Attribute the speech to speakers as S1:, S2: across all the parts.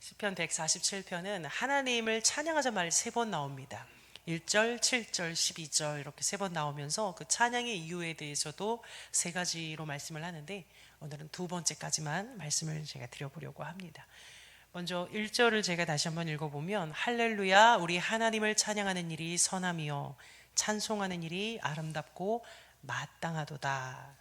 S1: 시편 147편은 하나님을 찬양하자 말이 3번 나옵니다. 1절, 7절, 12절 이렇게 3번 나오면서 그 찬양의 이유에 대해서도 3가지로 말씀을 하는데 오늘은 2번째까지만 말씀을 제가 드려보려고 합니다. 먼저 1절을 제가 다시 한번 읽어보면 할렐루야 우리 하나님을 찬양하는 일이 선함이요 찬송하는 일이 아름답고 마땅하도다.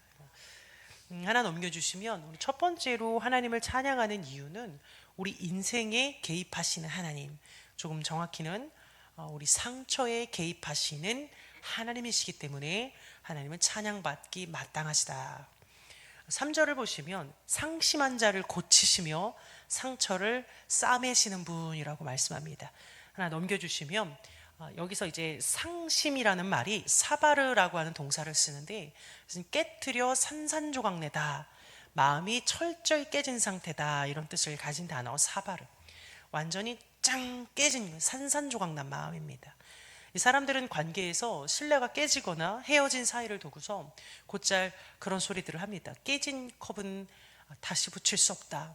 S1: 하나 넘겨주시면 우리 첫 번째로 하나님을 찬양하는 이유는 우리 인생에 개입하시는 하나님, 조금 정확히는 우리 상처에 개입하시는 하나님이시기 때문에 하나님은 찬양받기 마땅하시다. 3절을 보시면 상심한 자를 고치시며 상처를 싸매시는 분이라고 말씀합니다. 하나 넘겨주시면 여기서 이제 상심이라는 말이 사바르라고 하는 동사를 쓰는데 깨트려 산산조각내다, 마음이 철저히 깨진 상태다, 이런 뜻을 가진 단어 사바르. 완전히 짱 깨진 산산조각난 마음입니다. 이 사람들은 관계에서 신뢰가 깨지거나 헤어진 사이를 두고서 곧잘 그런 소리들을 합니다. 깨진 컵은 다시 붙일 수 없다.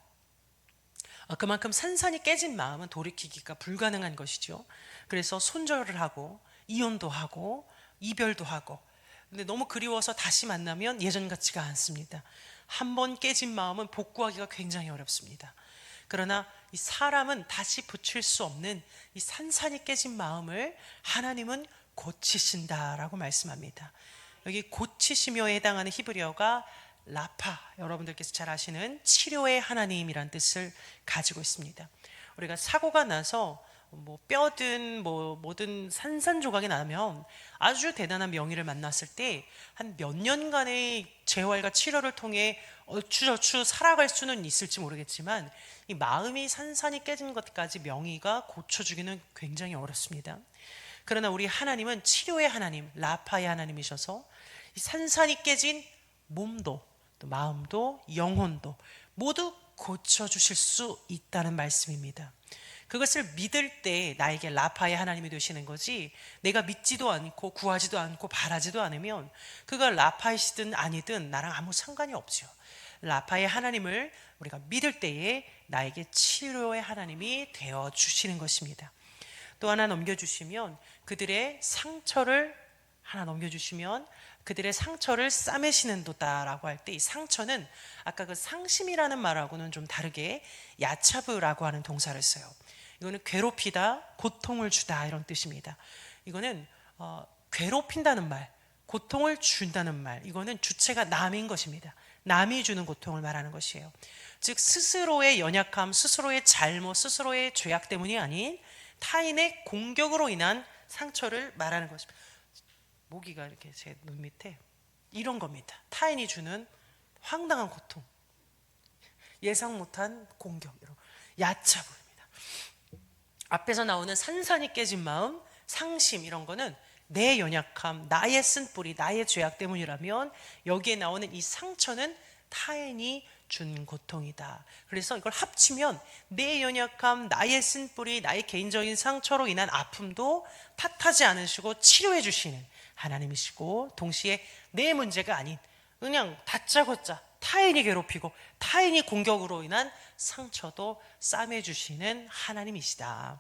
S1: 그만큼 산산이 깨진 마음은 돌이키기가 불가능한 것이죠. 그래서 손절을 하고 이혼도 하고 이별도 하고, 근데 너무 그리워서 다시 만나면 예전 같지가 않습니다. 한번 깨진 마음은 복구하기가 굉장히 어렵습니다. 그러나 이 사람은 다시 붙일 수 없는 이 산산이 깨진 마음을 하나님은 고치신다라고 말씀합니다. 여기 고치시며에 해당하는 히브리어가 라파, 여러분들께서 잘 아시는 치료의 하나님이란 뜻을 가지고 있습니다. 우리가 사고가 나서 뼈든 뭐든 산산조각이 나면 아주 대단한 명의를 만났을 때 한 몇 년간의 재활과 치료를 통해 어추저추 살아갈 수는 있을지 모르겠지만 이 마음이 산산이 깨진 것까지 명의가 고쳐주기는 굉장히 어렵습니다. 그러나 우리 하나님은 치료의 하나님, 라파의 하나님이셔서 이 산산이 깨진 몸도 또 마음도 영혼도 모두 고쳐주실 수 있다는 말씀입니다. 그것을 믿을 때 나에게 라파의 하나님이 되시는 거지, 내가 믿지도 않고 구하지도 않고 바라지도 않으면 그가 라파이시든 아니든 나랑 아무 상관이 없죠. 라파의 하나님을 우리가 믿을 때에 나에게 치료의 하나님이 되어주시는 것입니다. 또 하나 넘겨주시면 그들의 상처를 싸매시는 도다라고 할 때 이 상처는 아까 그 상심이라는 말하고는 좀 다르게 야차브라고 하는 동사를 써요. 이거는 괴롭히다, 고통을 주다 이런 뜻입니다. 이거는 괴롭힌다는 말, 고통을 준다는 말, 이거는 주체가 남인 것입니다. 남이 주는 고통을 말하는 것이에요. 즉 스스로의 연약함, 스스로의 잘못, 스스로의 죄악 때문이 아닌 타인의 공격으로 인한 상처를 말하는 것입니다. 모기가 이렇게 제 눈 밑에 이런 겁니다. 타인이 주는 황당한 고통, 예상 못한 공격, 야차 보입니다. 앞에서 나오는 산산이 깨진 마음, 상심 이런 거는 내 연약함, 나의 쓴뿌리, 나의 죄악 때문이라면 여기에 나오는 이 상처는 타인이 준 고통이다. 그래서 이걸 합치면 내 연약함, 나의 쓴뿌리, 나의 개인적인 상처로 인한 아픔도 탓하지 않으시고 치료해 주시는 하나님이시고, 동시에 내 문제가 아닌 그냥 다짜고짜 타인이 괴롭히고 타인이 공격으로 인한 상처도 싸매 주시는 하나님이시다.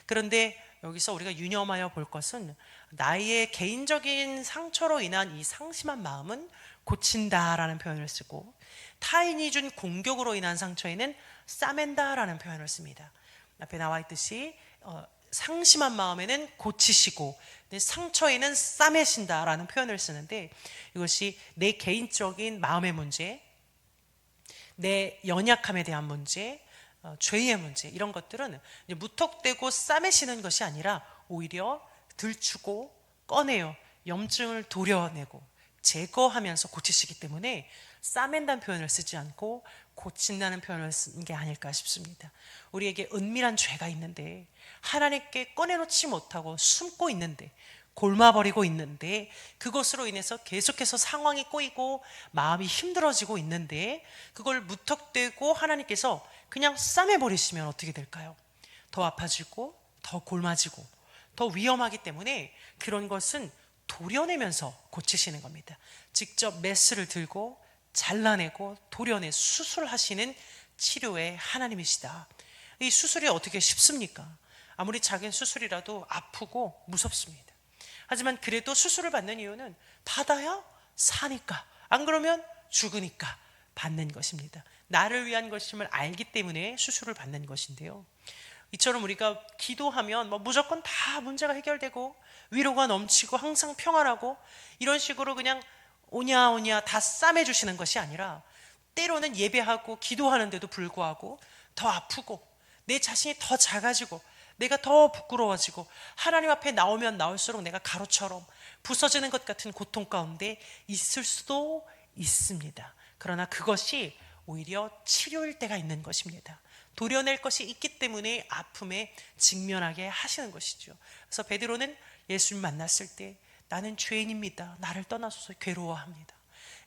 S1: 그런데 여기서 우리가 유념하여 볼 것은 나의 개인적인 상처로 인한 이 상심한 마음은 고친다라는 표현을 쓰고, 타인이 준 공격으로 인한 상처에는 싸맨다라는 표현을 씁니다. 앞에 나와 있듯이 상심한 마음에는 고치시고 상처에는 싸매신다라는 표현을 쓰는데, 이것이 내 개인적인 마음의 문제, 내 연약함에 대한 문제, 죄의 문제, 이런 것들은 무턱대고 싸매시는 것이 아니라 오히려 들추고 꺼내요 염증을 도려내고 제거하면서 고치시기 때문에 싸맨다는 표현을 쓰지 않고 고친다는 표현을 쓴 게 아닐까 싶습니다. 우리에게 은밀한 죄가 있는데 하나님께 꺼내놓지 못하고 숨고 있는데, 골마버리고 있는데, 그것으로 인해서 계속해서 상황이 꼬이고 마음이 힘들어지고 있는데 그걸 무턱대고 하나님께서 그냥 싸매버리시면 어떻게 될까요? 더 아파지고 더 골마지고 더 위험하기 때문에 그런 것은 도려내면서 고치시는 겁니다. 직접 메스를 들고 잘라내고 도려내 수술하시는 치료의 하나님이시다. 이 수술이 어떻게 쉽습니까? 아무리 작은 수술이라도 아프고 무섭습니다. 하지만 그래도 수술을 받는 이유는 받아야 사니까, 안 그러면 죽으니까 받는 것입니다. 나를 위한 것임을 알기 때문에 수술을 받는 것인데요, 이처럼 우리가 기도하면 무조건 다 문제가 해결되고 위로가 넘치고 항상 평안하고 이런 식으로 그냥 오냐 오냐 다 싸매 주시는 것이 아니라, 때로는 예배하고 기도하는데도 불구하고 더 아프고 내 자신이 더 작아지고 내가 더 부끄러워지고 하나님 앞에 나오면 나올수록 내가 가루처럼 부서지는 것 같은 고통 가운데 있을 수도 있습니다. 그러나 그것이 오히려 치료일 때가 있는 것입니다. 도려낼 것이 있기 때문에 아픔에 직면하게 하시는 것이죠. 그래서 베드로는 예수님 만났을 때 나는 죄인입니다, 나를 떠나소서 괴로워합니다.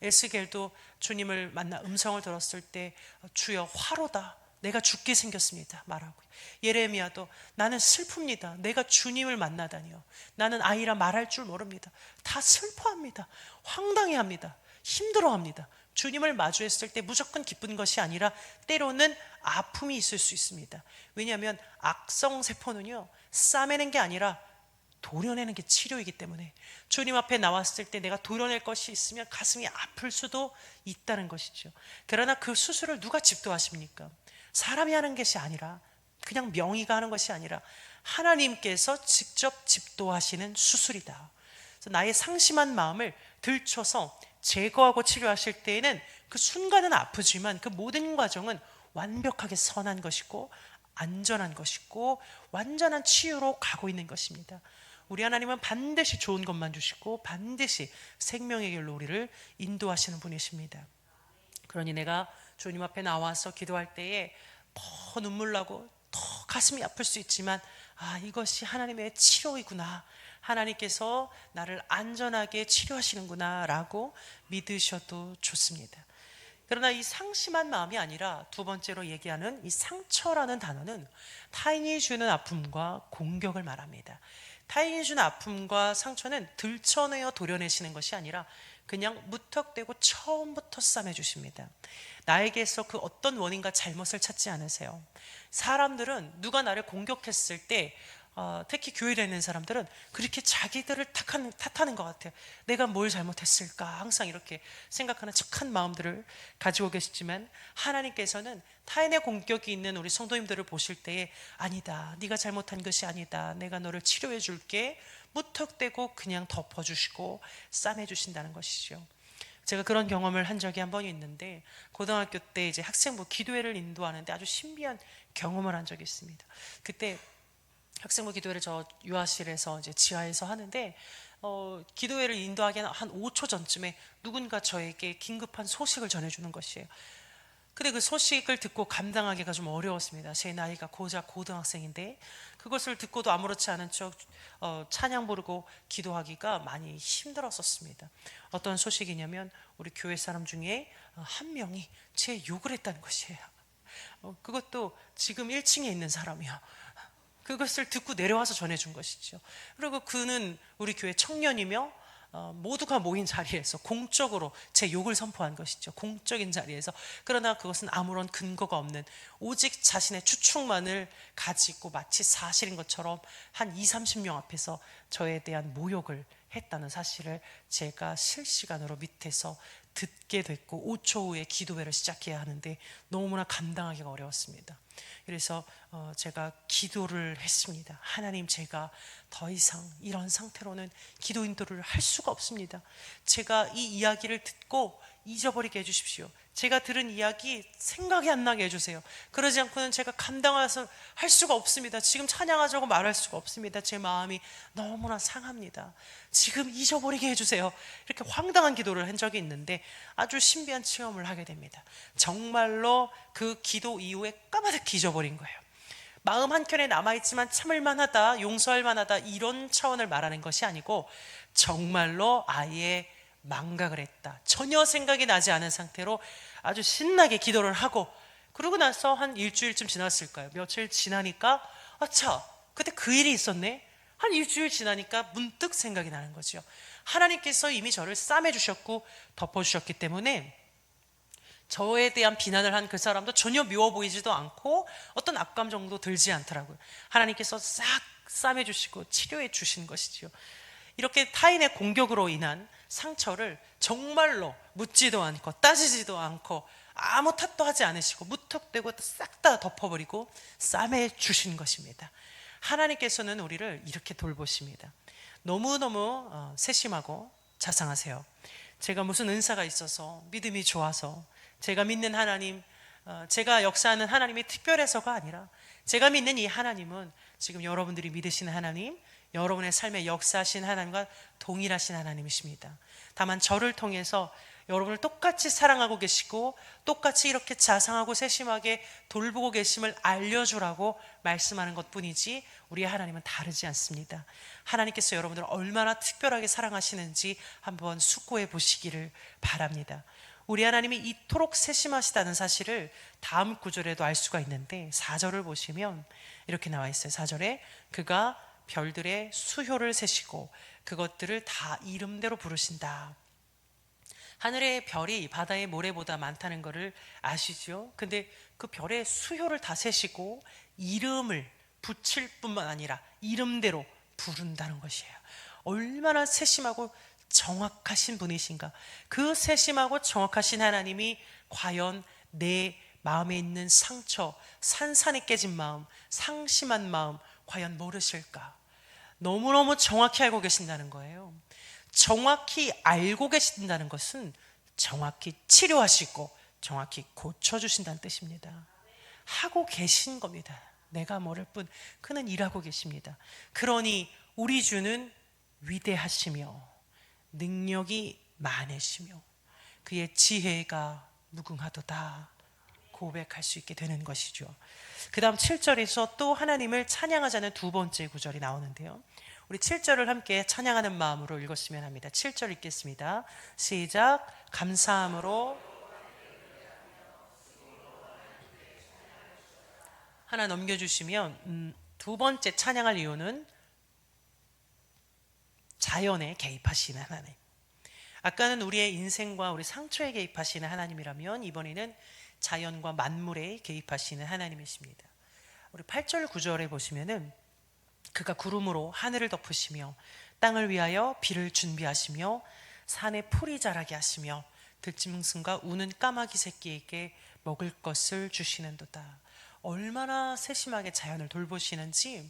S1: 에스겔도 주님을 만나 음성을 들었을 때 주여 화로다, 내가 죽게 생겼습니다 말하고, 예레미야도 나는 슬픕니다, 내가 주님을 만나다니요, 나는 아이라 말할 줄 모릅니다. 다 슬퍼합니다, 황당해합니다, 힘들어합니다. 주님을 마주했을 때 무조건 기쁜 것이 아니라 때로는 아픔이 있을 수 있습니다. 왜냐하면 악성세포는요, 싸매는 게 아니라 도려내는 게 치료이기 때문에 주님 앞에 나왔을 때 내가 도려낼 것이 있으면 가슴이 아플 수도 있다는 것이죠. 그러나 그 수술을 누가 집도하십니까? 사람이 하는 것이 아니라, 그냥 명의가 하는 것이 아니라 하나님께서 직접 집도하시는 수술이다. 그래서 나의 상심한 마음을 들춰서 제거하고 치료하실 때에는 그 순간은 아프지만 그 모든 과정은 완벽하게 선한 것이고 안전한 것이고 완전한 치유로 가고 있는 것입니다. 우리 하나님은 반드시 좋은 것만 주시고 반드시 생명의 길로 우리를 인도하시는 분이십니다. 그러니 내가 주님 앞에 나와서 기도할 때에 더 눈물 나고 더 가슴이 아플 수 있지만, 이것이 하나님의 치료이구나, 하나님께서 나를 안전하게 치료하시는구나 라고 믿으셔도 좋습니다. 그러나 이 상심한 마음이 아니라 두 번째로 얘기하는 이 상처라는 단어는 타인이 주는 아픔과 공격을 말합니다. 타인이 주는 아픔과 상처는 들춰내어 도려내시는 것이 아니라 그냥 무턱대고 처음부터 싸매주십니다. 나에게서 그 어떤 원인과 잘못을 찾지 않으세요. 사람들은 누가 나를 공격했을 때, 특히 교회에 있는 사람들은 그렇게 자기들을 탓하는 것 같아요. 내가 뭘 잘못했을까 항상 이렇게 생각하는 착한 마음들을 가지고 계시지만, 하나님께서는 타인의 공격이 있는 우리 성도님들을 보실 때에 아니다, 네가 잘못한 것이 아니다, 내가 너를 치료해 줄게, 무턱대고 그냥 덮어주시고 싸매주신다는 것이죠. 제가 그런 경험을 한 적이 한 번 있는데, 고등학교 때 이제 학생부 기도회를 인도하는데 아주 신비한 경험을 한 적이 있습니다. 그때 학생부 기도회를 저 유아실에서 이제 지하에서 하는데, 기도회를 인도하기 한 5초 전쯤에 누군가 저에게 긴급한 소식을 전해주는 것이에요. 근데 그 소식을 듣고 감당하기가 좀 어려웠습니다. 제 나이가 고작 고등학생인데 그것을 듣고도 아무렇지 않은 척 찬양 부르고 기도하기가 많이 힘들었었습니다. 어떤 소식이냐면 우리 교회 사람 중에 한 명이 제 욕을 했다는 것이에요. 그것도 지금 1층에 있는 사람이요. 그것을 듣고 내려와서 전해준 것이죠. 그리고 그는 우리 교회 청년이며 모두가 모인 자리에서 공적으로 제 욕을 선포한 것이죠. 공적인 자리에서. 그러나 그것은 아무런 근거가 없는 오직 자신의 추측만을 가지고 마치 사실인 것처럼 한 20-30명 앞에서 저에 대한 모욕을 했다는 사실을 제가 실시간으로 밑에서 듣게 됐고 5초 후에 기도회를 시작해야 하는데 너무나 감당하기가 어려웠습니다. 그래서 제가 기도를 했습니다. 하나님, 제가 더 이상 이런 상태로는 기도 인도를 할 수가 없습니다. 제가 이 이야기를 듣고 잊어버리게 해주십시오. 제가 들은 이야기 생각이 안 나게 해주세요. 그러지 않고는 제가 감당해서 할 수가 없습니다. 지금 찬양하자고 말할 수가 없습니다. 제 마음이 너무나 상합니다. 지금 잊어버리게 해주세요. 이렇게 황당한 기도를 한 적이 있는데 아주 신비한 체험을 하게 됩니다. 정말로 그 기도 이후에 까마득히 잊어버린 거예요. 마음 한켠에 남아있지만 참을 만하다, 용서할 만하다, 이런 차원을 말하는 것이 아니고 정말로 아예 망각을 했다, 전혀 생각이 나지 않은 상태로 아주 신나게 기도를 하고, 그러고 나서 한 일주일쯤 지났을까요? 며칠 지나니까 아차, 그때 그 일이 있었네. 한 일주일 지나니까 문득 생각이 나는 거죠. 하나님께서 이미 저를 싸매주셨고 덮어주셨기 때문에 저에 대한 비난을 한 그 사람도 전혀 미워 보이지도 않고 어떤 악감 정도 들지 않더라고요. 하나님께서 싹 싸매 주시고 치료해 주신 것이지요. 이렇게 타인의 공격으로 인한 상처를 정말로 묻지도 않고 따지지도 않고 아무 탓도 하지 않으시고 무턱대고 싹 다 덮어버리고 싸매 주신 것입니다. 하나님께서는 우리를 이렇게 돌보십니다. 너무너무 세심하고 자상하세요. 제가 무슨 은사가 있어서 믿음이 좋아서 제가 믿는 하나님, 제가 역사하는 하나님이 특별해서가 아니라 제가 믿는 이 하나님은 지금 여러분들이 믿으시는 하나님, 여러분의 삶에 역사하신 하나님과 동일하신 하나님이십니다. 다만 저를 통해서 여러분을 똑같이 사랑하고 계시고 똑같이 이렇게 자상하고 세심하게 돌보고 계심을 알려주라고 말씀하는 것뿐이지 우리 하나님은 다르지 않습니다. 하나님께서 여러분들을 얼마나 특별하게 사랑하시는지 한번 숙고해 보시기를 바랍니다. 우리 하나님이 이토록 세심하시다는 사실을 다음 구절에도 알 수가 있는데 4절을 보시면 이렇게 나와 있어요. 4절에 그가 별들의 수효를 세시고 그것들을 다 이름대로 부르신다. 하늘의 별이 바다의 모래보다 많다는 것을 아시죠? 근데 그 별의 수효를 다 세시고 이름을 붙일 뿐만 아니라 이름대로 부른다는 것이에요. 얼마나 세심하고 정확하신 분이신가. 그 세심하고 정확하신 하나님이 과연 내 마음에 있는 상처, 산산이 깨진 마음, 상심한 마음 과연 모르실까? 너무너무 정확히 알고 계신다는 거예요. 정확히 알고 계신다는 것은 정확히 치료하시고 정확히 고쳐주신다는 뜻입니다. 하고 계신 겁니다. 내가 모를 뿐 그는 일하고 계십니다. 그러니 우리 주는 위대하시며 능력이 많으시며 그의 지혜가 무궁하도다 고백할 수 있게 되는 것이죠. 그 다음 7절에서 또 하나님을 찬양하자는 두 번째 구절이 나오는데요. 우리 7절을 함께 찬양하는 마음으로 읽었으면 합니다. 7절 읽겠습니다. 시작. 감사함으로 하나 넘겨주시면 두 번째 찬양할 이유는 자연에 개입하시는 하나님. 아까는 우리의 인생과 우리 상처에 개입하시는 하나님이라면 이번에는 자연과 만물에 개입하시는 하나님이십니다. 우리 8절 9절에 보시면은 그가 구름으로 하늘을 덮으시며 땅을 위하여 비를 준비하시며 산에 풀이 자라게 하시며 들짐승과 우는 까마귀 새끼에게 먹을 것을 주시는도다. 얼마나 세심하게 자연을 돌보시는지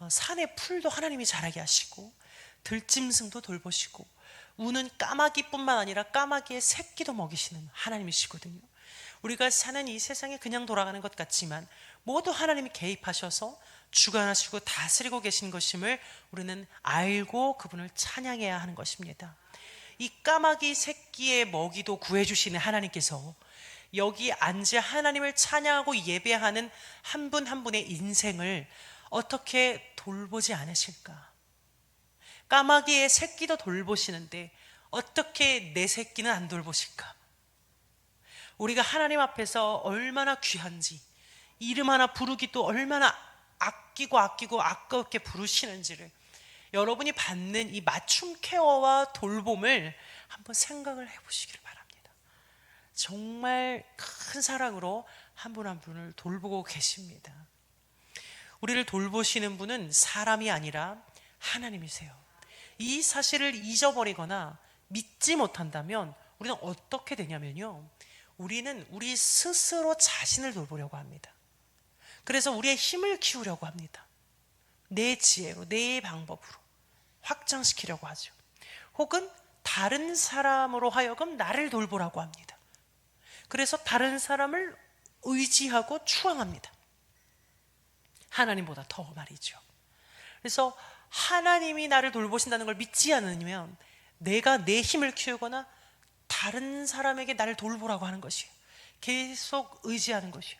S1: 산의 풀도 하나님이 자라게 하시고 들짐승도 돌보시고 우는 까마귀뿐만 아니라 까마귀의 새끼도 먹이시는 하나님이시거든요. 우리가 사는 이 세상에 그냥 돌아가는 것 같지만 모두 하나님이 개입하셔서 주관하시고 다스리고 계신 것임을 우리는 알고 그분을 찬양해야 하는 것입니다. 이 까마귀 새끼의 먹이도 구해주시는 하나님께서 여기 앉아 하나님을 찬양하고 예배하는 한 분 한 분의 인생을 어떻게 돌보지 않으실까? 까마귀의 새끼도 돌보시는데 어떻게 내 새끼는 안 돌보실까? 우리가 하나님 앞에서 얼마나 귀한지, 이름 하나 부르기도 얼마나 아끼고 아깝게 부르시는지를 여러분이 받는 이 맞춤 케어와 돌봄을 한번 생각을 해보시기를 바랍니다. 정말 큰 사랑으로 한 분 한 분을 돌보고 계십니다. 우리를 돌보시는 분은 사람이 아니라 하나님이세요. 이 사실을 잊어버리거나 믿지 못한다면 우리는 어떻게 되냐면요, 우리는 우리 스스로 자신을 돌보려고 합니다. 그래서 우리의 힘을 키우려고 합니다. 내 지혜로, 내 방법으로 확장시키려고 하죠. 혹은 다른 사람으로 하여금 나를 돌보라고 합니다. 그래서 다른 사람을 의지하고 추앙합니다. 하나님보다 더 말이죠. 그래서 하나님이 나를 돌보신다는 걸 믿지 않으면 내가 내 힘을 키우거나 다른 사람에게 나를 돌보라고 하는 것이에요. 계속 의지하는 것이에요.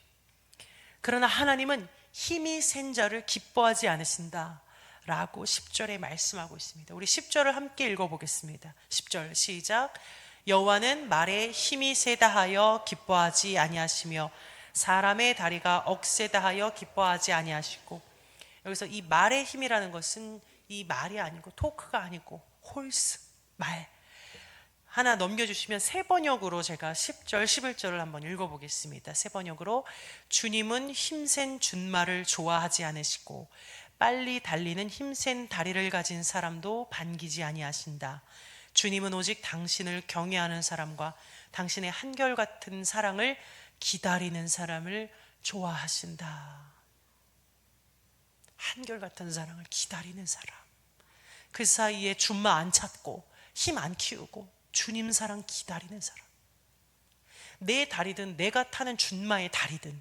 S1: 그러나 하나님은 힘이 센 자를 기뻐하지 않으신다 라고 10절에 말씀하고 있습니다. 우리 10절을 함께 읽어보겠습니다. 10절 시작. 여호와는 말에 힘이 세다 하여 기뻐하지 아니하시며 사람의 다리가 억세다 하여 기뻐하지 아니하시고, 여기서 이 말의 힘이라는 것은 이 말이 아니고 토크가 아니고 홀스, 말. 하나 넘겨주시면 새 번역으로 제가 10절, 11절을 한번 읽어보겠습니다. 새 번역으로 주님은 힘센 준말을 좋아하지 않으시고 빨리 달리는 힘센 다리를 가진 사람도 반기지 아니하신다. 주님은 오직 당신을 경외하는 사람과 당신의 한결같은 사랑을 기다리는 사람을 좋아하신다. 한결같은 사랑을 기다리는 사람. 그 사이에 준마 안 찾고 힘 안 키우고 주님 사랑 기다리는 사람. 내 다리든 내가 타는 준마의 다리든,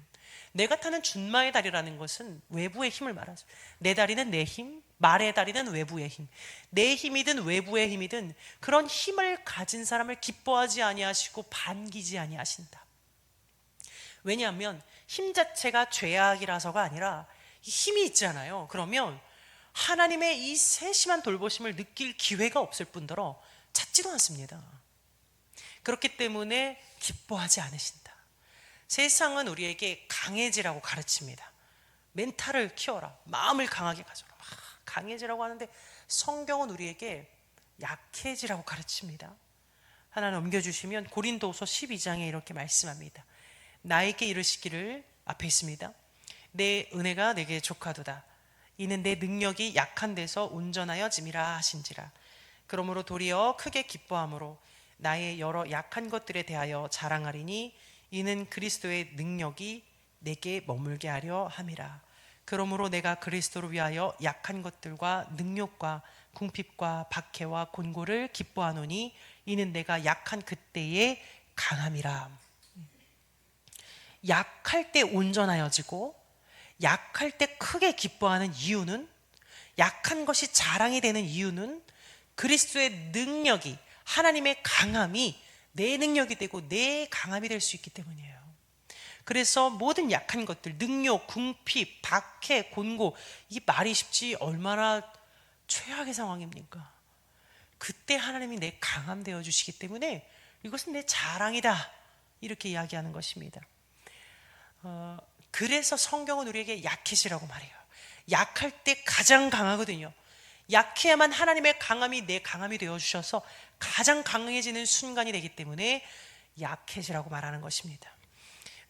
S1: 내가 타는 준마의 다리라는 것은 외부의 힘을 말하죠. 내 다리는 내 힘, 말의 다리는 외부의 힘. 내 힘이든 외부의 힘이든 그런 힘을 가진 사람을 기뻐하지 아니하시고 반기지 아니하신다. 왜냐하면 힘 자체가 죄악이라서가 아니라 힘이 있잖아요. 그러면 하나님의 이 세심한 돌보심을 느낄 기회가 없을 뿐더러 찾지도 않습니다. 그렇기 때문에 기뻐하지 않으신다. 세상은 우리에게 강해지라고 가르칩니다. 멘탈을 키워라, 마음을 강하게 가져라, 강해지라고 하는데 성경은 우리에게 약해지라고 가르칩니다. 하나 넘겨주시면 고린도후서 12장에 이렇게 말씀합니다. 나에게 이르시기를, 앞에 있습니다. 내 은혜가 내게 족하도다. 이는 내 능력이 약한 데서 온전하여 짐이라 하신지라. 그러므로 도리어 크게 기뻐함으로 나의 여러 약한 것들에 대하여 자랑하리니 이는 그리스도의 능력이 내게 머물게 하려 함이라. 그러므로 내가 그리스도를 위하여 약한 것들과 능욕과 궁핍과 박해와 곤고를 기뻐하노니 이는 내가 약한 그때의 강함이라. 약할 때 온전하여지고 약할 때 크게 기뻐하는 이유는, 약한 것이 자랑이 되는 이유는 그리스도의 능력이, 하나님의 강함이 내 능력이 되고 내 강함이 될 수 있기 때문이에요. 그래서 모든 약한 것들, 능욕, 궁핍, 박해, 곤고, 이 말이 쉽지 얼마나 최악의 상황입니까? 그때 하나님이 내 강함 되어 주시기 때문에 이것은 내 자랑이다, 이렇게 이야기하는 것입니다. 그래서 성경은 우리에게 약해지라고 말해요. 약할 때 가장 강하거든요. 약해야만 하나님의 강함이 내 강함이 되어 주셔서 가장 강해지는 순간이 되기 때문에 약해지라고 말하는 것입니다.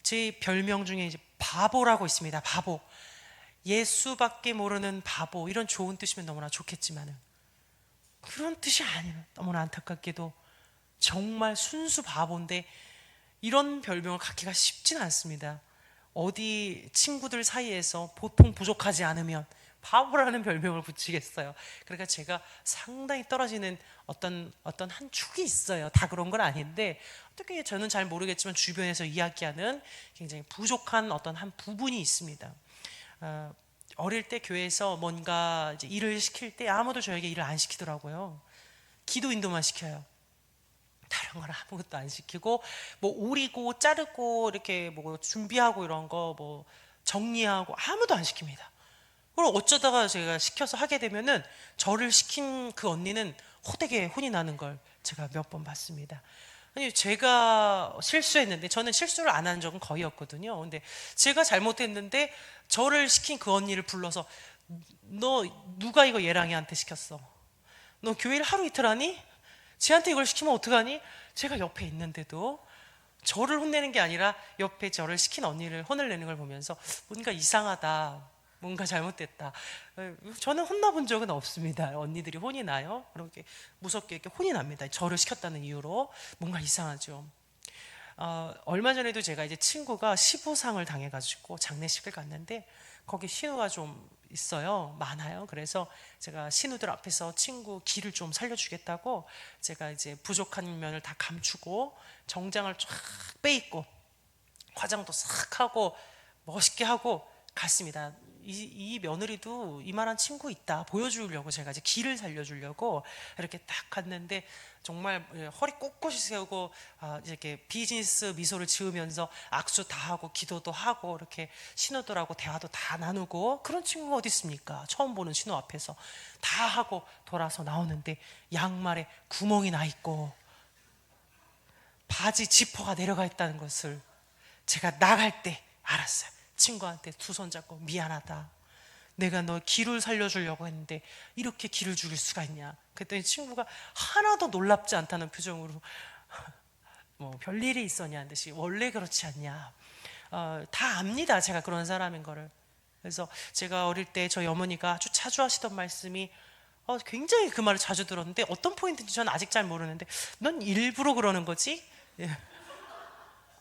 S1: 제 별명 중에 이제 바보라고 있습니다. 바보. 예수밖에 모르는 바보, 이런 좋은 뜻이면 너무나 좋겠지만은 그런 뜻이 아니면 너무나 안타깝게도 정말 순수 바보인데 이런 별명을 갖기가 쉽지는 않습니다. 어디 친구들 사이에서 보통 부족하지 않으면 바보라는 별명을 붙이겠어요. 그러니까 제가 상당히 떨어지는 어떤 한 축이 있어요. 다 그런 건 아닌데 어떻게 저는 잘 모르겠지만 주변에서 이야기하는 굉장히 부족한 어떤 한 부분이 있습니다. 어릴 때 교회에서 뭔가 이제 일을 시킬 때 아무도 저에게 일을 안 시키더라고요. 기도인도만 시켜요. 다른 건 아무것도 안 시키고, 뭐 오리고 자르고 이렇게 뭐 준비하고 이런 거 뭐 정리하고 아무도 안 시킵니다. 그럼 어쩌다가 제가 시켜서 하게 되면은 저를 시킨 그 언니는 호되게 혼이 나는 걸 제가 몇 번 봤습니다. 아니, 제가 실수했는데, 저는 실수를 안 한 적은 거의 없거든요. 근데 제가 잘못했는데 저를 시킨 그 언니를 불러서, 너 누가 이거 예랑이한테 시켰어? 너 교회를 하루 이틀 하니? 쟤한테 이걸 시키면 어떡하니? 제가 옆에 있는데도 저를 혼내는 게 아니라 옆에 저를 시킨 언니를 혼을 내는 걸 보면서 뭔가 이상하다, 뭔가 잘못됐다. 저는 혼나본 적은 없습니다. 언니들이 혼이 나요. 그렇게 무섭게 이렇게 혼이 납니다. 저를 시켰다는 이유로. 뭔가 이상하죠. 얼마 전에도 제가 이제 친구가 시부상을 당해가지고 장례식을 갔는데 거기 신우가 좀 있어요. 많아요. 그래서 제가 신우들 앞에서 친구 기를 좀 살려주겠다고 제가 이제 부족한 면을 다 감추고 정장을 쫙 빼입고 화장도 싹 하고 멋있게 하고 갔습니다. 이 며느리도 이만한 친구 있다 보여주려고 제가 이제 기를 살려주려고 이렇게 딱 갔는데 정말 허리 꼿꼿이 세우고 이렇게 비즈니스 미소를 지으면서 악수 다 하고 기도도 하고 이렇게 신우들하고 대화도 다 나누고, 그런 친구가 어디 있습니까? 처음 보는 신우 앞에서 다 하고 돌아서 나오는데 양말에 구멍이 나 있고 바지 지퍼가 내려가 있다는 것을 제가 나갈 때 알았어요. 친구한테 두 손 잡고 미안하다. 내가 너 기를 살려주려고 했는데 이렇게 기를 죽일 수가 있냐. 그랬더니 친구가 하나도 놀랍지 않다는 표정으로 뭐 별일이 있었냐는 듯이 원래 그렇지 않냐. 다 압니다. 제가 그런 사람인 거를. 그래서 제가 어릴 때 저희 어머니가 아주 자주 하시던 말씀이 굉장히 그 말을 자주 들었는데 어떤 포인트인지 저는 아직 잘 모르는데 넌 일부러 그러는 거지? 예.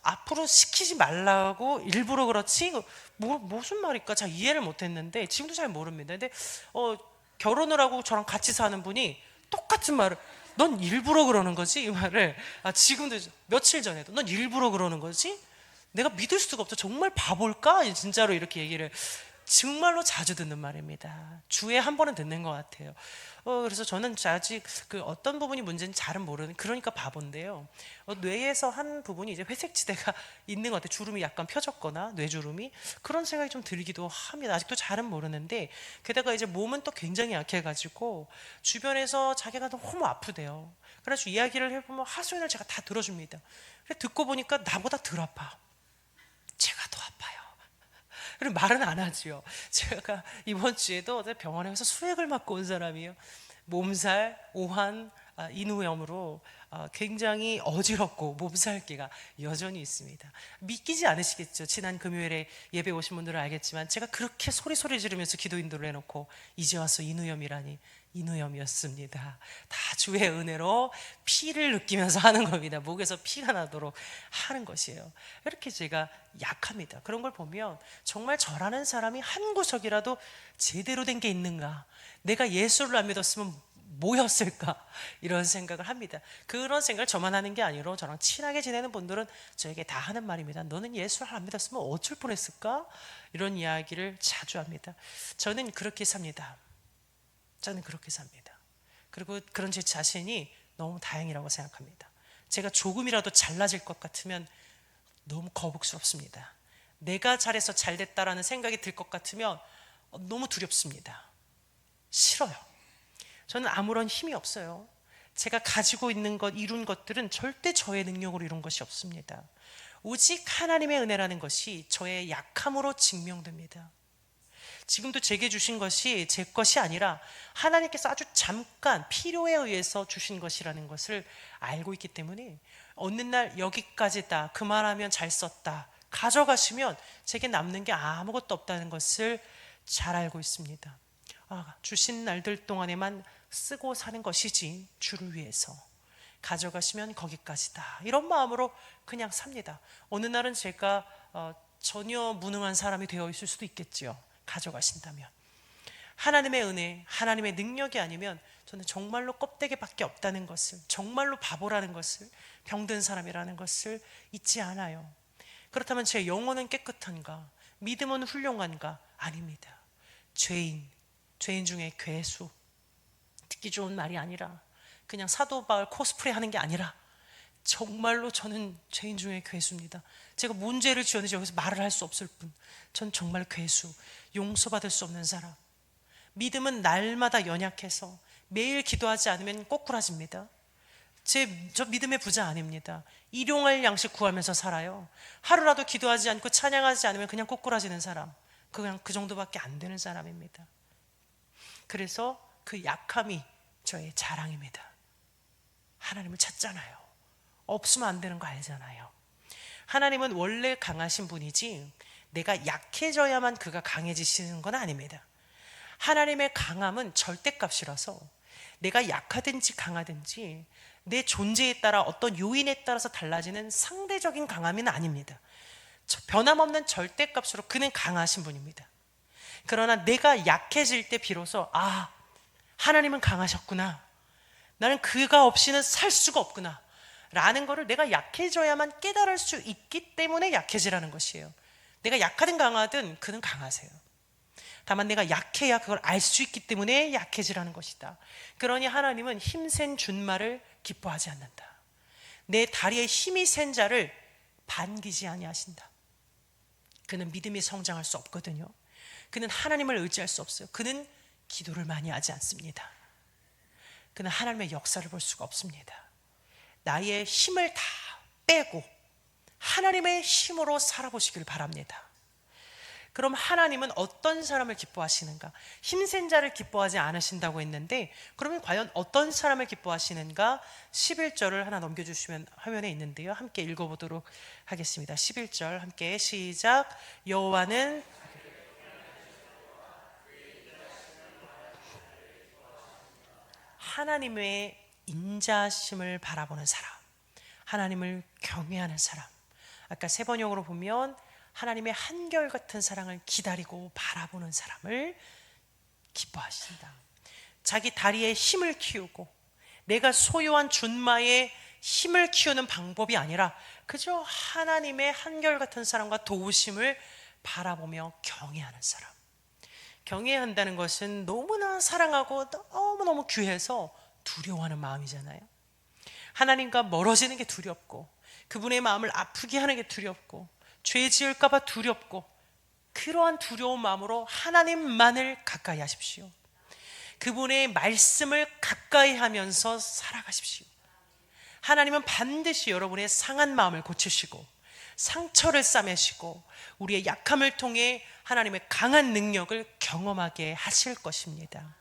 S1: 앞으로 시키지 말라고 일부러 그렇지? 무슨 말일까? 잘 이해를 못했는데 지금도 잘 모릅니다. 근데 결혼을 하고 저랑 같이 사는 분이 똑같은 말을 넌 일부러 그러는 거지? 이 말을 지금도 며칠 전에도 넌 일부러 그러는 거지? 내가 믿을 수가 없어. 정말 바볼까? 진짜로 이렇게 얘기를 정말로 자주 듣는 말입니다. 주에 한 번은 듣는 것 같아요. 그래서 저는 아직 그 어떤 부분이 문제인지 잘은 모르는, 그러니까 바본데요. 뇌에서 한 부분이 이제 회색지대가 있는 것 같아요. 주름이 약간 펴졌거나 뇌주름이 그런 생각이 좀 들기도 합니다. 아직도 잘은 모르는데 게다가 이제 몸은 또 굉장히 약해가지고 주변에서 자기가 너무 아프대요. 그래서 이야기를 해보면 하소연을 제가 다 들어줍니다. 듣고 보니까 나보다 덜 아파. 제가 더 아파요. 그리고 말은 안 하지요. 제가 이번 주에도 병원에 가서 수액을 맞고 온 사람이에요. 몸살, 오한, 인후염으로 굉장히 어지럽고 몸살기가 여전히 있습니다. 믿기지 않으시겠죠? 지난 금요일에 예배 오신 분들은 알겠지만 제가 그렇게 소리 지르면서 기도 인도를 해놓고 이제 와서 인후염이라니. 인후염이었습니다. 다 주의 은혜로 피를 느끼면서 하는 겁니다. 목에서 피가 나도록 하는 것이에요. 이렇게 제가 약합니다. 그런 걸 보면 정말 저라는 사람이 한 구석이라도 제대로 된 게 있는가, 내가 예수를 안 믿었으면 뭐였을까, 이런 생각을 합니다. 그런 생각을 저만 하는 게 아니라 저랑 친하게 지내는 분들은 저에게 다 하는 말입니다. 너는 예수를 안 믿었으면 어쩔 뻔했을까? 이런 이야기를 자주 합니다. 저는 그렇게 삽니다. 저는 그렇게 삽니다. 그리고 그런 제 자신이 너무 다행이라고 생각합니다. 제가 조금이라도 잘나질 것 같으면 너무 거북스럽습니다. 내가 잘해서 잘됐다라는 생각이 들 것 같으면 너무 두렵습니다. 싫어요. 저는 아무런 힘이 없어요. 제가 가지고 있는 것, 이룬 것들은 절대 저의 능력으로 이룬 것이 없습니다. 오직 하나님의 은혜라는 것이 저의 약함으로 증명됩니다. 지금도 제게 주신 것이 제 것이 아니라 하나님께서 아주 잠깐 필요에 의해서 주신 것이라는 것을 알고 있기 때문에 어느 날 여기까지다, 그만하면 잘 썼다, 가져가시면 제게 남는 게 아무것도 없다는 것을 잘 알고 있습니다. 주신 날들 동안에만 쓰고 사는 것이지 주를 위해서 가져가시면 거기까지다, 이런 마음으로 그냥 삽니다. 어느 날은 제가 전혀 무능한 사람이 되어 있을 수도 있겠지요. 가져가신다면. 하나님의 은혜, 하나님의 능력이 아니면 저는 정말로 껍데기밖에 없다는 것을, 정말로 바보라는 것을, 병든 사람이라는 것을 잊지 않아요. 그렇다면 제 영혼은 깨끗한가? 믿음은 훌륭한가? 아닙니다. 죄인 중에 괴수. 듣기 좋은 말이 아니라, 그냥 사도 바울 코스프레 하는 게 아니라 정말로 저는 죄인 중에 괴수입니다. 제가 뭔 죄를 지었는지 여기서 말을 할 수 없을 뿐, 전 정말 괴수, 용서받을 수 없는 사람. 믿음은 날마다 연약해서 매일 기도하지 않으면 꼬꾸라집니다. 저 믿음의 부자 아닙니다. 일용할 양식 구하면서 살아요. 하루라도 기도하지 않고 찬양하지 않으면 그냥 꼬꾸라지는 사람, 그냥 그 정도밖에 안 되는 사람입니다. 그래서 그 약함이 저의 자랑입니다. 하나님을 찾잖아요. 없으면 안 되는 거 알잖아요. 하나님은 원래 강하신 분이지 내가 약해져야만 그가 강해지시는 건 아닙니다. 하나님의 강함은 절대값이라서 내가 약하든지 강하든지 내 존재에 따라 어떤 요인에 따라서 달라지는 상대적인 강함은 아닙니다. 변함없는 절대값으로 그는 강하신 분입니다. 그러나 내가 약해질 때 비로소 하나님은 강하셨구나, 나는 그가 없이는 살 수가 없구나 라는 것을 내가 약해져야만 깨달을 수 있기 때문에 약해지라는 것이에요. 내가 약하든 강하든 그는 강하세요. 다만 내가 약해야 그걸 알 수 있기 때문에 약해지라는 것이다. 그러니 하나님은 힘센 준말을 기뻐하지 않는다. 내 다리에 힘이 센 자를 반기지 아니하신다. 그는 믿음이 성장할 수 없거든요. 그는 하나님을 의지할 수 없어요. 그는 기도를 많이 하지 않습니다. 그는 하나님의 역사를 볼 수가 없습니다. 나의 힘을 다 빼고 하나님의 힘으로 살아보시길 바랍니다. 그럼 하나님은 어떤 사람을 기뻐하시는가? 힘센 자를 기뻐하지 않으신다고 했는데, 그러면 과연 어떤 사람을 기뻐하시는가? 11절을 하나 넘겨주시면 화면에 있는데요, 함께 읽어보도록 하겠습니다. 11절 함께 시작. 여호와는 하나님의 인자심을 바라보는 사람, 하나님을 경외하는 사람. 아까 세 번역으로 보면 하나님의 한결같은 사랑을 기다리고 바라보는 사람을 기뻐하신다. 자기 다리에 힘을 키우고 내가 소유한 준마에 힘을 키우는 방법이 아니라 그저 하나님의 한결같은 사랑과 도우심을 바라보며 경외하는 사람. 경외한다는 것은 너무나 사랑하고 너무너무 귀해서 두려워하는 마음이잖아요. 하나님과 멀어지는 게 두렵고, 그분의 마음을 아프게 하는 게 두렵고, 죄 지을까 봐 두렵고, 그러한 두려운 마음으로 하나님만을 가까이 하십시오. 그분의 말씀을 가까이 하면서 살아가십시오. 하나님은 반드시 여러분의 상한 마음을 고치시고 상처를 싸매시고 우리의 약함을 통해 하나님의 강한 능력을 경험하게 하실 것입니다.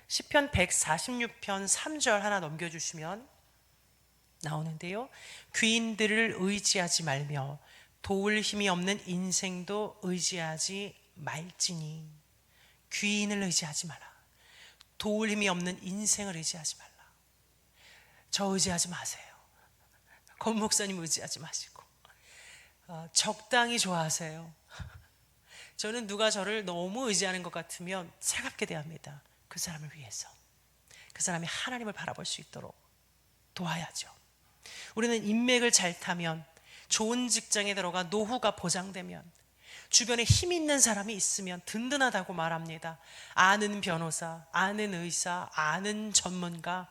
S1: 시편 146편 3절 하나 넘겨주시면 나오는데요, 귀인들을 의지하지 말며 도울 힘이 없는 인생도 의지하지 말지니. 귀인을 의지하지 마라. 도울 힘이 없는 인생을 의지하지 말라. 저 의지하지 마세요. 권 목사님 의지하지 마시고 적당히 좋아하세요. 저는 누가 저를 너무 의지하는 것 같으면 차갑게 대합니다. 그 사람을 위해서, 그 사람이 하나님을 바라볼 수 있도록 도와야죠. 우리는 인맥을 잘 타면, 좋은 직장에 들어가 노후가 보장되면, 주변에 힘 있는 사람이 있으면 든든하다고 말합니다. 아는 변호사, 아는 의사, 아는 전문가,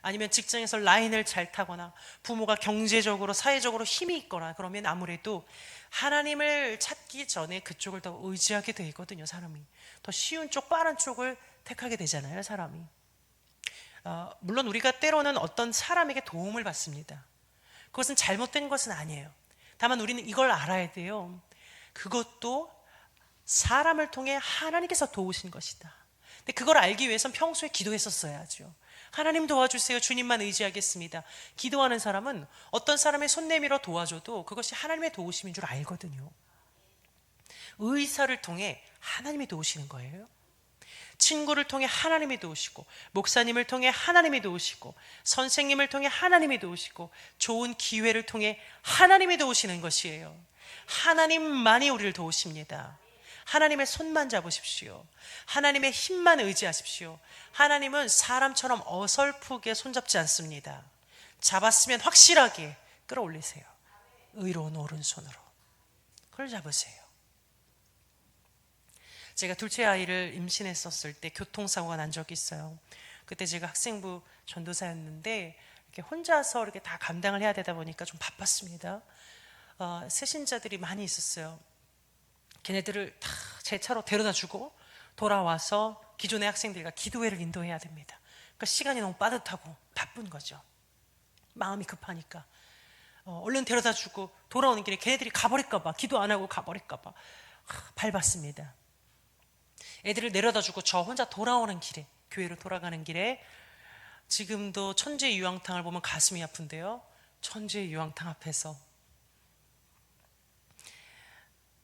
S1: 아니면 직장에서 라인을 잘 타거나 부모가 경제적으로 사회적으로 힘이 있거나 그러면 아무래도 하나님을 찾기 전에 그쪽을 더 의지하게 되거든요. 사람이 더 쉬운 쪽, 빠른 쪽을 택하게 되잖아요. 사람이 물론 우리가 때로는 어떤 사람에게 도움을 받습니다. 그것은 잘못된 것은 아니에요. 다만 우리는 이걸 알아야 돼요. 그것도 사람을 통해 하나님께서 도우신 것이다. 근데 그걸 알기 위해서는 평소에 기도했었어야죠. 하나님 도와주세요, 주님만 의지하겠습니다. 기도하는 사람은 어떤 사람의 손 내밀어 도와줘도 그것이 하나님의 도우심인 줄 알거든요. 의사를 통해 하나님이 도우시는 거예요. 친구를 통해 하나님이 도우시고, 목사님을 통해 하나님이 도우시고, 선생님을 통해 하나님이 도우시고, 좋은 기회를 통해 하나님이 도우시는 것이에요. 하나님만이 우리를 도우십니다. 하나님의 손만 잡으십시오. 하나님의 힘만 의지하십시오. 하나님은 사람처럼 어설프게 손잡지 않습니다. 잡았으면 확실하게 끌어올리세요. 의로운 오른손으로 그걸 잡으세요. 제가 둘째 아이를 임신했었을 때 교통사고가 난 적이 있어요. 그때 제가 학생부 전도사였는데 이렇게 혼자서 이렇게 다 감당을 해야 되다 보니까 좀 바빴습니다. 세신자들이 많이 있었어요. 걔네들을 다 제 차로 데려다 주고 돌아와서 기존의 학생들과 기도회를 인도해야 됩니다. 그러니까 시간이 너무 빠듯하고 바쁜 거죠. 마음이 급하니까 얼른 데려다 주고 돌아오는 길에 걔네들이 가버릴까 봐, 기도 안 하고 가버릴까 봐 밟았습니다. 애들을 내려다 주고 저 혼자 돌아오는 길에, 교회로 돌아가는 길에 지금도 천재 유황탕을 보면 가슴이 아픈데요, 천재 유황탕 앞에서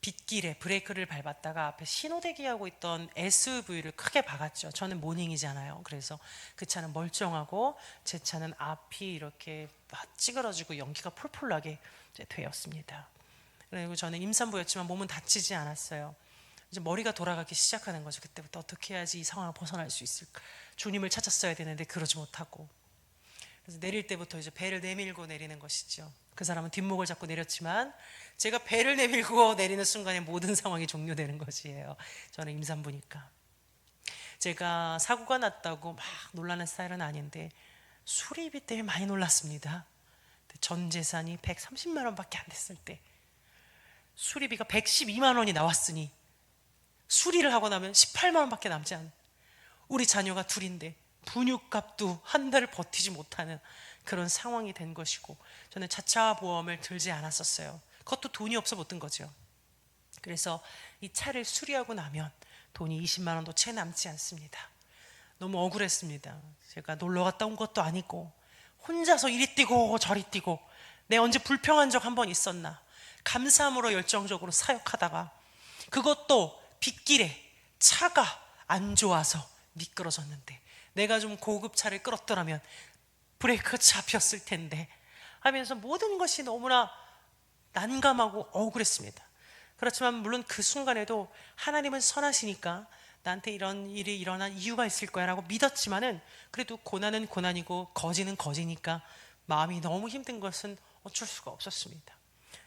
S1: 빗길에 브레이크를 밟았다가 앞에 신호대기하고 있던 SUV를 크게 박았죠. 저는 모닝이잖아요. 그래서 그 차는 멀쩡하고 제 차는 앞이 이렇게 찌그러지고 연기가 폴폴 나게 되었습니다. 그리고 저는 임산부였지만 몸은 다치지 않았어요. 이제 머리가 돌아가기 시작하는 거죠. 그때부터 어떻게 해야지 이 상황을 벗어날 수 있을까. 주님을 찾았어야 되는데 그러지 못하고, 그래서 내릴 때부터 이제 배를 내밀고 내리는 것이죠. 그 사람은 뒷목을 잡고 내렸지만 제가 배를 내밀고 내리는 순간에 모든 상황이 종료되는 것이에요. 저는 임산부니까. 제가 사고가 났다고 막 놀라는 스타일은 아닌데 수리비 때문에 많이 놀랐습니다. 전 재산이 130만 원밖에 안 됐을 때 수리비가 112만 원이 나왔으니 수리를 하고 나면 18만 원밖에 남지 않은, 우리 자녀가 둘인데 분유값도 한 달을 버티지 못하는 그런 상황이 된 것이고, 저는 자차 보험을 들지 않았었어요. 그것도 돈이 없어 못 든 거죠. 그래서 이 차를 수리하고 나면 돈이 20만 원도 채 남지 않습니다. 너무 억울했습니다. 제가 놀러 갔다 온 것도 아니고 혼자서 이리 뛰고 저리 뛰고, 내가 언제 불평한 적 한 번 있었나. 감사함으로 열정적으로 사역하다가 그것도 빗길에 차가 안 좋아서 미끄러졌는데, 내가 좀 고급 차를 끌었더라면 브레이크 잡혔을 텐데 하면서 모든 것이 너무나 난감하고 억울했습니다. 그렇지만 물론 그 순간에도 하나님은 선하시니까 나한테 이런 일이 일어난 이유가 있을 거야 라고 믿었지만은, 그래도 고난은 고난이고 거지는 거지니까 마음이 너무 힘든 것은 어쩔 수가 없었습니다.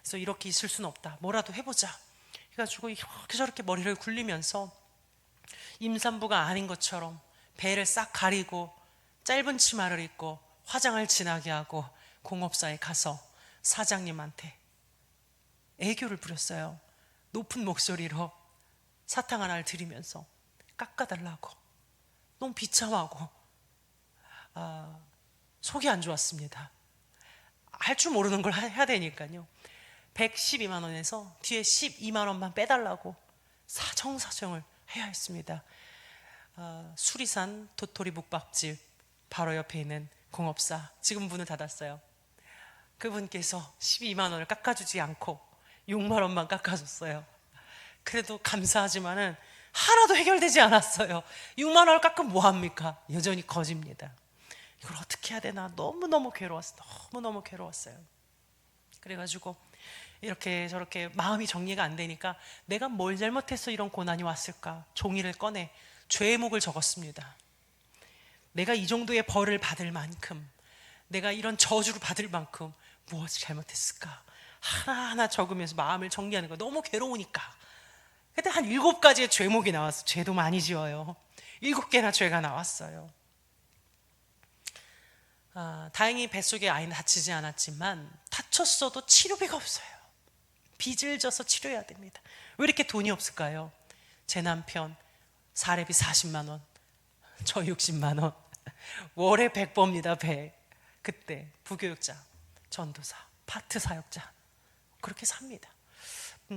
S1: 그래서 이렇게 있을 수는 없다, 뭐라도 해보자 해가지고 이렇게 저렇게 머리를 굴리면서 임산부가 아닌 것처럼 배를 싹 가리고 짧은 치마를 입고 화장을 진하게 하고 공업사에 가서 사장님한테 애교를 부렸어요. 높은 목소리로 사탕 하나를 드리면서 깎아달라고. 너무 비참하고 속이 안 좋았습니다. 할 줄 모르는 걸 해야 되니까요. 112만 원에서 뒤에 12만 원만 빼달라고 사정사정을 해야 했습니다. 수리산 도토리 묵밥집 바로 옆에 있는 공업사, 지금 문을 닫았어요. 그분께서 12만 원을 깎아주지 않고 6만 원만 깎아줬어요. 그래도 감사하지만은 하나도 해결되지 않았어요. 6만 원을 깎으면 뭐합니까? 여전히 거짓입니다. 이걸 어떻게 해야 되나 너무너무 괴로웠어요. 너무너무 괴로웠어요. 그래가지고 이렇게 저렇게 마음이 정리가 안 되니까 내가 뭘 잘못해서 이런 고난이 왔을까, 종이를 꺼내 죄목을 적었습니다. 내가 이 정도의 벌을 받을 만큼, 내가 이런 저주를 받을 만큼 무엇을 잘못했을까 하나하나 적으면서 마음을 정리하는 거, 너무 괴로우니까. 그때 한 7가지의 죄목이 나왔어요. 죄도 많이 지어요. 7개나 죄가 나왔어요. 다행히 뱃속에 아이는 다치지 않았지만 다쳤어도 치료비가 없어요. 빚을 져서 치료해야 됩니다. 왜 이렇게 돈이 없을까요? 제 남편 사례비 40만 원, 저 60만 원, 월에 100법입니다. 100. 그때 부교육자, 전도사, 파트 사역자 그렇게 삽니다.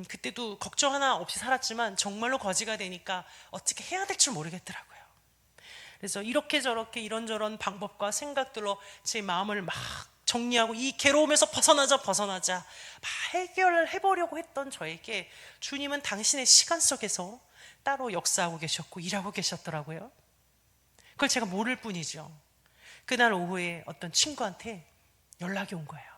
S1: 그때도 걱정 하나 없이 살았지만 정말로 거지가 되니까 어떻게 해야 될 줄 모르겠더라고요. 그래서 이렇게 저렇게 이런저런 방법과 생각들로 제 마음을 막 정리하고 이 괴로움에서 벗어나자 막 해결을 해보려고 했던 저에게 주님은 당신의 시간 속에서 따로 역사하고 계셨고 일하고 계셨더라고요. 그걸 제가 모를 뿐이죠. 그날 오후에 어떤 친구한테 연락이 온 거예요.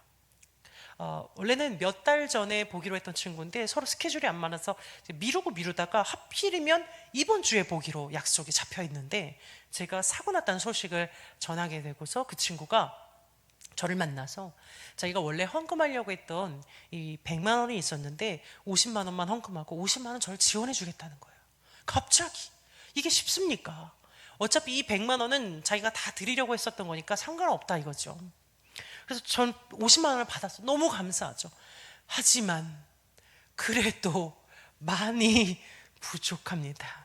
S1: 원래는 몇 달 전에 보기로 했던 친구인데 서로 스케줄이 안 맞아서 미루다가 하필이면 이번 주에 보기로 약속이 잡혀 있는데, 제가 사고 났다는 소식을 전하게 되고서 그 친구가 저를 만나서 자기가 원래 헌금하려고 했던 이 100만 원이 있었는데 50만 원만 헌금하고 50만 원 저를 지원해 주겠다는 거예요. 갑자기. 이게 쉽습니까? 어차피 이 100만 원은 자기가 다 드리려고 했었던 거니까 상관없다 이거죠. 그래서 전 50만 원을 받았어요. 너무 감사하죠. 하지만 그래도 많이 부족합니다.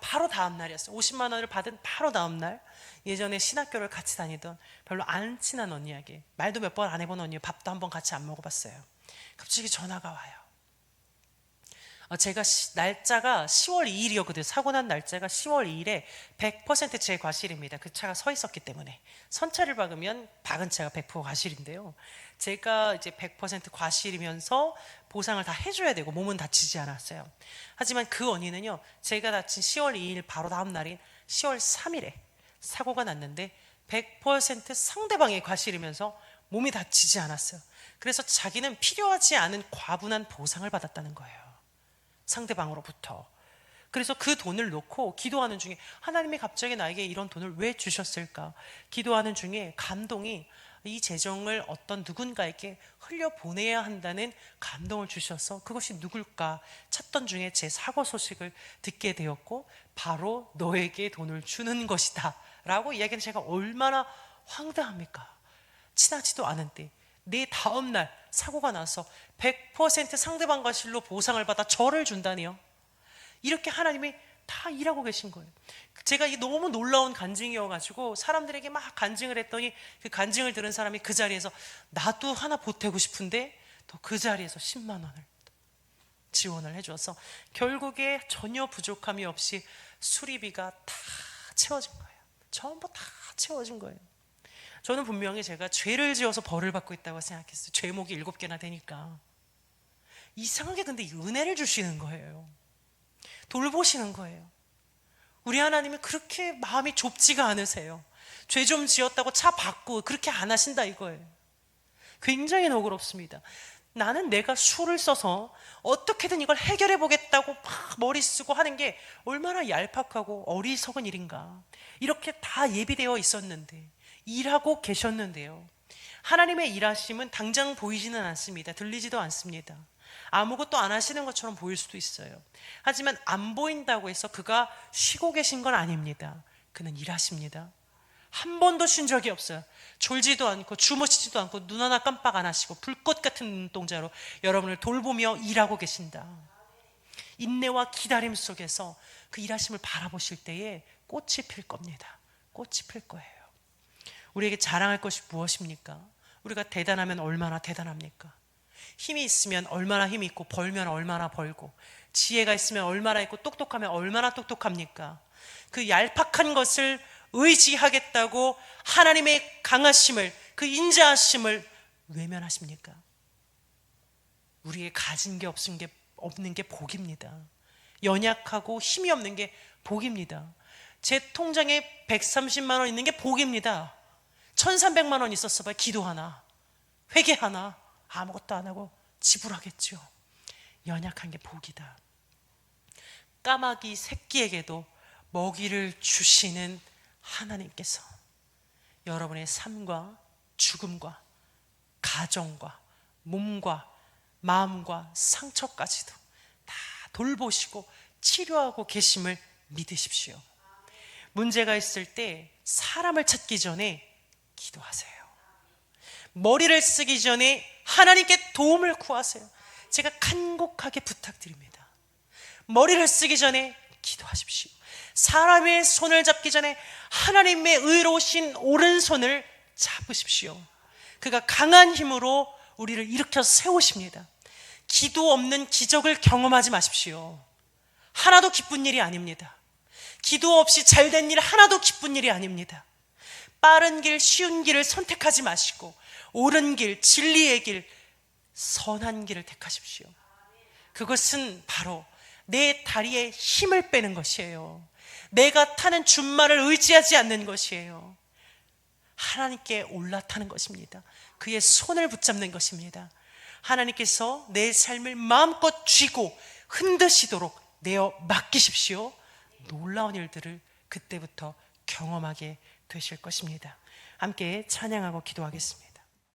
S1: 바로 다음 날이었어요. 50만 원을 받은 바로 다음 날, 예전에 신학교를 같이 다니던 별로 안 친한 언니에게, 말도 몇 번 안 해본 언니, 밥도 한 번 같이 안 먹어봤어요. 갑자기 전화가 와요. 제가 날짜가 10월 2일이었거든요. 사고 난 날짜가 10월 2일에 100% 제 과실입니다. 그 차가 서 있었기 때문에. 선차를 박으면 박은 차가 100% 과실인데요. 제가 이제 100% 과실이면서 보상을 다 해줘야 되고 몸은 다치지 않았어요. 하지만 그 언니는요, 제가 다친 10월 2일 바로 다음 날인 10월 3일에 사고가 났는데 100% 상대방의 과실이면서 몸이 다치지 않았어요. 그래서 자기는 필요하지 않은 과분한 보상을 받았다는 거예요. 상대방으로부터. 그래서 그 돈을 놓고 기도하는 중에, 하나님이 갑자기 나에게 이런 돈을 왜 주셨을까? 기도하는 중에 감동이, 이 재정을 어떤 누군가에게 흘려보내야 한다는 감동을 주셔서 그것이 누굴까 찾던 중에 제 사고 소식을 듣게 되었고, 바로 너에게 돈을 주는 것이다 라고 이야기는, 제가 얼마나 황당합니까? 친하지도 않은데 내 다음날 사고가 나서 100% 상대방 과실로 보상을 받아 저를 준다니요. 이렇게 하나님이 다 일하고 계신 거예요. 제가 이 너무 놀라운 간증이어가지고 사람들에게 막 간증을 했더니, 그 간증을 들은 사람이 그 자리에서 나도 하나 보태고 싶은데, 또 그 자리에서 10만 원을 지원을 해줘서 결국에 전혀 부족함이 없이 수리비가 다 채워진 거예요. 전부 다 채워진 거예요. 저는 분명히 제가 죄를 지어서 벌을 받고 있다고 생각했어요. 죄목이 7개나 되니까. 이상하게 근데 은혜를 주시는 거예요. 돌보시는 거예요. 우리 하나님이 그렇게 마음이 좁지가 않으세요. 죄 좀 지었다고 차 받고 그렇게 안 하신다 이거예요. 굉장히 너그럽습니다. 나는 내가 수를 써서 어떻게든 이걸 해결해 보겠다고 막 머리 쓰고 하는 게 얼마나 얄팍하고 어리석은 일인가. 이렇게 다 예비되어 있었는데, 일하고 계셨는데요. 하나님의 일하심은 당장 보이지는 않습니다. 들리지도 않습니다. 아무것도 안 하시는 것처럼 보일 수도 있어요. 하지만 안 보인다고 해서 그가 쉬고 계신 건 아닙니다. 그는 일하십니다. 한 번도 쉰 적이 없어요. 졸지도 않고 주무시지도 않고 눈 하나 깜빡 안 하시고 불꽃 같은 눈동자로 여러분을 돌보며 일하고 계신다. 인내와 기다림 속에서 그 일하심을 바라보실 때에 꽃이 필 겁니다. 꽃이 필 거예요. 우리에게 자랑할 것이 무엇입니까? 우리가 대단하면 얼마나 대단합니까? 힘이 있으면 얼마나 힘이 있고, 벌면 얼마나 벌고, 지혜가 있으면 얼마나 있고, 똑똑하면 얼마나 똑똑합니까? 그 얄팍한 것을 의지하겠다고 하나님의 강하심을, 그 인자하심을 외면하십니까? 우리의 가진 게 없는 게 복입니다. 연약하고 힘이 없는 게 복입니다. 제 통장에 130만 원 있는 게 복입니다. 1300만 원 있었어 봐요. 기도 하나, 회개 하나, 아무것도 안 하고 지불하겠죠. 연약한 게 복이다. 까마귀 새끼에게도 먹이를 주시는 하나님께서 여러분의 삶과 죽음과 가정과 몸과 마음과 상처까지도 다 돌보시고 치료하고 계심을 믿으십시오. 문제가 있을 때 사람을 찾기 전에 기도하세요. 머리를 쓰기 전에 하나님께 도움을 구하세요. 제가 간곡하게 부탁드립니다. 머리를 쓰기 전에 기도하십시오. 사람의 손을 잡기 전에 하나님의 의로우신 오른손을 잡으십시오. 그가 강한 힘으로 우리를 일으켜 세우십니다. 기도 없는 기적을 경험하지 마십시오. 하나도 기쁜 일이 아닙니다. 기도 없이 잘된 일 하나도 기쁜 일이 아닙니다. 빠른 길, 쉬운 길을 선택하지 마시고 옳은 길, 진리의 길, 선한 길을 택하십시오. 그것은 바로 내 다리에 힘을 빼는 것이에요. 내가 타는 준말을 의지하지 않는 것이에요. 하나님께 올라타는 것입니다. 그의 손을 붙잡는 것입니다. 하나님께서 내 삶을 마음껏 쥐고 흔드시도록 내어 맡기십시오. 놀라운 일들을 그때부터 경험하게 되실 것입니다. 함께 찬양하고 기도하겠습니다.